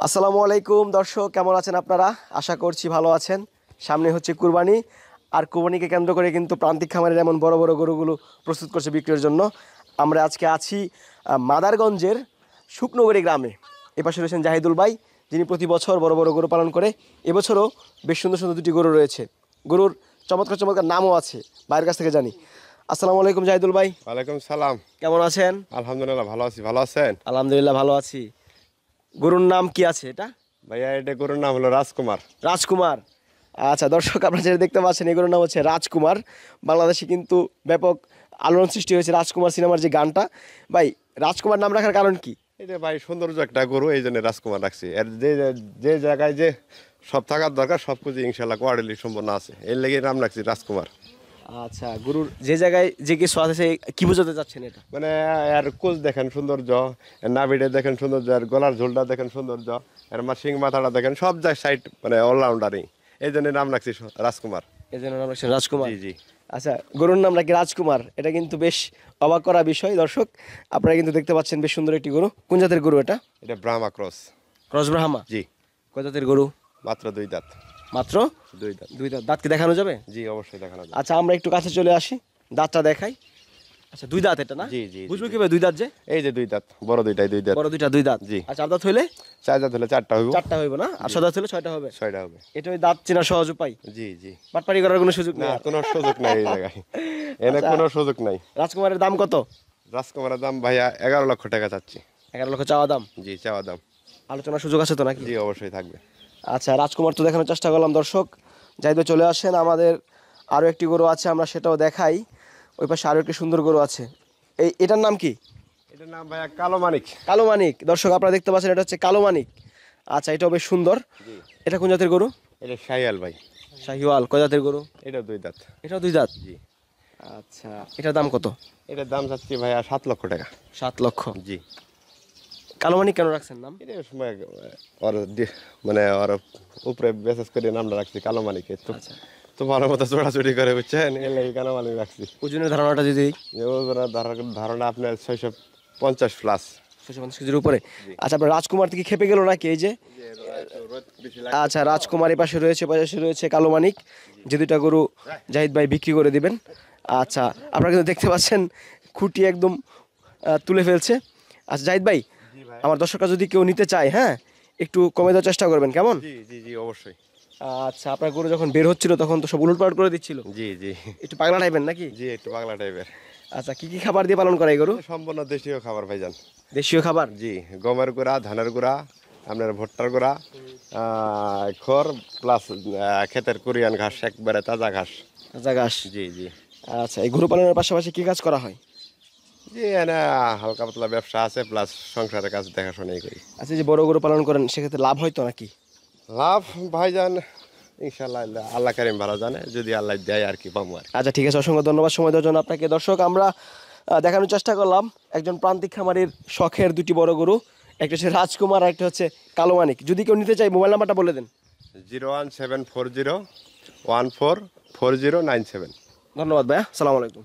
আসসালামু আলাইকুম দর্শক, কেমন আছেন আপনারা? আশা করছি ভালো আছেন। সামনে হচ্ছে কুরবানি, আর কুরবানিকে কেন্দ্র করে কিন্তু প্রান্তিক খামারের এমন বড় বড় গরুগুলো প্রস্তুত করছে বিক্রির জন্য। আমরা আজকে আছি মাদারগঞ্জের শুকনগরী গ্রামে। এপাশে রয়েছেন জাহিদুল ভাই, যিনি প্রতি বছর বড় বড় গরু পালন করে। এবছরও বেশ সুন্দর সুন্দর দুটি গরু রয়েছে। গরুর চমৎকার চমৎকার নামও আছে, ভাইয়ের কাছ থেকে জানি। আসসালামু আলাইকুম জাহিদুল ভাই। ওয়ালাইকুম সালাম। কেমন আছেন? আলহামদুলিল্লাহ ভালো আছি, ভালো আছেন? আলহামদুলিল্লাহ ভালো আছি। গরুর নাম কি আছে এটা? ভাইয়া এটা গরুর নাম হলো রাজকুমার। রাজকুমার। আচ্ছা দর্শক, আপনারা যেটা দেখতে পাচ্ছেন এগুলোর নাম হচ্ছে রাজকুমার। বাংলাদেশে কিন্তু ব্যাপক আলোড়ন সৃষ্টি হয়েছে রাজকুমার সিনেমার যে গানটা। ভাই, রাজকুমার নাম রাখার কারণ কি? এটা ভাই সৌন্দর্য একটা গরু, এই জন্য রাজকুমার রাখছি। এর যে যে জায়গায় যে সব থাকার দরকার সব কিছু ইনশাল্লাহ কোয়ারিলি সম্পন্ন আছে, এর লেগে নাম রাখছি রাজকুমার। আচ্ছা, গরুর যে জায়গায় যে কিছু আছে সে কি বোঝাতে চাচ্ছেন এটা? মানে এর কোচ দেখেন সৌন্দর্য, এর নাভিটা দেখেন সৌন্দর্য, এর গলার ঝোলটা দেখেন সৌন্দর্য, এর সিং মাথাটা দেখেন, সব যায় সাইড মানে অলরাউন্ডারই, এই জন্য নাম রাখছি রাজকুমার। এই জন্য নাম রাখছেন রাজকুমার। জি জি। আচ্ছা, গরুর নাম নাকি রাজকুমার, এটা কিন্তু বেশ অবাক করা বিষয়। দর্শক, আপনারা কিন্তু দেখতে পাচ্ছেন বেশ সুন্দর একটি গরু। কোন জাতের গরু এটা? এটা ব্রাহ্মা ক্রস। ক্রস ব্রাহ্মা। জি। কয় জাতের গরু? মাত্র 2 দাঁত। মাত্র দুই দাঁত। 2 দাঁত। দাঁত কি দেখানো যাবে? জি অবশ্যই দেখানো যায়। আচ্ছা, আমরা একটু কাছে চলে আসি, দাঁতটা দেখাই। আচ্ছা, 2 দাঁত এটা না? জি জি। বুঝবো কিভাবে 2 দাঁত যে? এই যে 2 দাঁত, বড় দুইটাই 2 দাঁত। বড় দুইটা 2 দাঁত। জি। আর 4 দাঁত হইলে? 4 দাঁত হলে 4টা হইব। 4টা হইব না? আর 6 দাঁত হলে 6টা হবে। 6টা হবে। এটা ওই দাঁত চেনার সহজ উপায়। জি জি। বাটপাড়ি করার কোনো সুযোগ না, নেই। কোনো সুযোগ নাই এই জায়গায়, এনে আচ্ছা। কোনো সুযোগ নাই। রাজকুমারের দাম কত? রাজকুমারের দাম ভাইয়া 11 লক্ষ টাকা চাচ্ছি। 11 লক্ষ চাওয়া দাম। জি, চাওয়া দাম। আলোচনার সুযোগ আছে তো নাকি? জি অবশ্যই থাকবে। আচ্ছা, রাজকুমার তো দেখানোর চেষ্টা করলাম। দর্শক যাইতে চলে আসেন, আমাদের আরও একটি গরু আছে, আমরা সেটাও দেখাই। ওই পাশে আরও একটি সুন্দর গরু আছে। এটার নাম কি? এটার নাম ভাইয়া কালো মানিক। কালো মানিক। দর্শক আপনারা দেখতে পাচ্ছেন, এটা হচ্ছে কালো মানিক। আচ্ছা, এটাও বেশ সুন্দর। জি। এটা কোন জাতের গরু? এটা শাহিয়াল ভাই। শাহিওয়াল। কয় জাতের গরু? এটা 2 দাঁত। এটাও 2 দাঁত। জি। আচ্ছা, এটার দাম কত? এটার দাম চাচ্ছি ভাইয়া 7 লক্ষ টাকা। 7 লক্ষ। জি। কালো মানিক কেন রাখছেন নাম? এটা সময় ওর মানে ওর উপরে বিশেষ করে নামটা রাখছি কালো মানিক। তো আচ্ছা, তোমার মতো চোরাচুরি করে বুঝছেন, এর লাগে কালো মানিক রাখছি। ওজনের ধারণাটা যদি? যে ওজনের ধারণা আপনার 650 প্লাস। 650 কেজির উপরে। আচ্ছা, আপনার রাজকুমার থেকে খেপে গেল নাকি এই যে? আচ্ছা, রাজকুমার এই পাশে রয়েছে, পাশে রয়েছে কালো মানিক, যে দুইটা গরু জাহিদ ভাই বিক্রি করে দিবেন। আচ্ছা, আপনারা কিন্তু দেখতে পাচ্ছেন খুঁটি একদম তুলে ফেলছে। আচ্ছা জাহিদ ভাই, আমার দর্শকরা যদি কেউ নিতে চায়, হ্যাঁ, একটু কমে দেওয়ার চেষ্টা করবেন, কেমন? জি জি জি অবশ্যই। আচ্ছা, আপনার গরু যখন বের হচ্ছিল তখন তো সব উলটপালট করে দিচ্ছিল, জি জি। একটু পাগলা টাইপের নাকি? জি একটু পাগলা টাইপের। আচ্ছা, কি কি খাবার দিয়ে পালন করে এই গরু? সম্পূর্ণ দেশীয় খাবার ভাইজান। দেশীয় খাবার? জি, গমের গুঁড়া, ধানের গুঁড়া, আপনার ভুট্টার গুঁড়া, খড় প্লাস ক্ষেতের কোরিয়ান ঘাস, একবারে তাজা ঘাস। তাজা ঘাস। জি জি। আচ্ছা, এই গরু পালনের পাশাপাশি কি কাজ করা হয়? জি এনে হালকা পাতলা ব্যবসা আছে, প্লাস সংসারের কাজ দেখাশোনাই করি। আচ্ছা, এই যে বড় গরু পালন করেন সেক্ষেত্রে লাভ হয় তো নাকি? লাভ ভাইজান ইনশাল্লাহ আল্লাহ কারিম ভালো জানে, যদি আল্লাহ দেয় আর কি পাবো আর কি। আচ্ছা ঠিক আছে, অসংখ্য ধন্যবাদ সময় দেওয়ার জন্য আপনাকে। দর্শক, আমরা দেখানোর চেষ্টা করলাম একজন প্রান্তিক খামারের শখের দুটি বড় গরু, একটা হচ্ছে রাজকুমার আর একটা হচ্ছে কালো মানিক। যদি কেউ নিতে চাই, মোবাইল নাম্বারটা বলে দেন। 01740 144097। ধন্যবাদ ভাইয়া, সালাম আলাইকুম।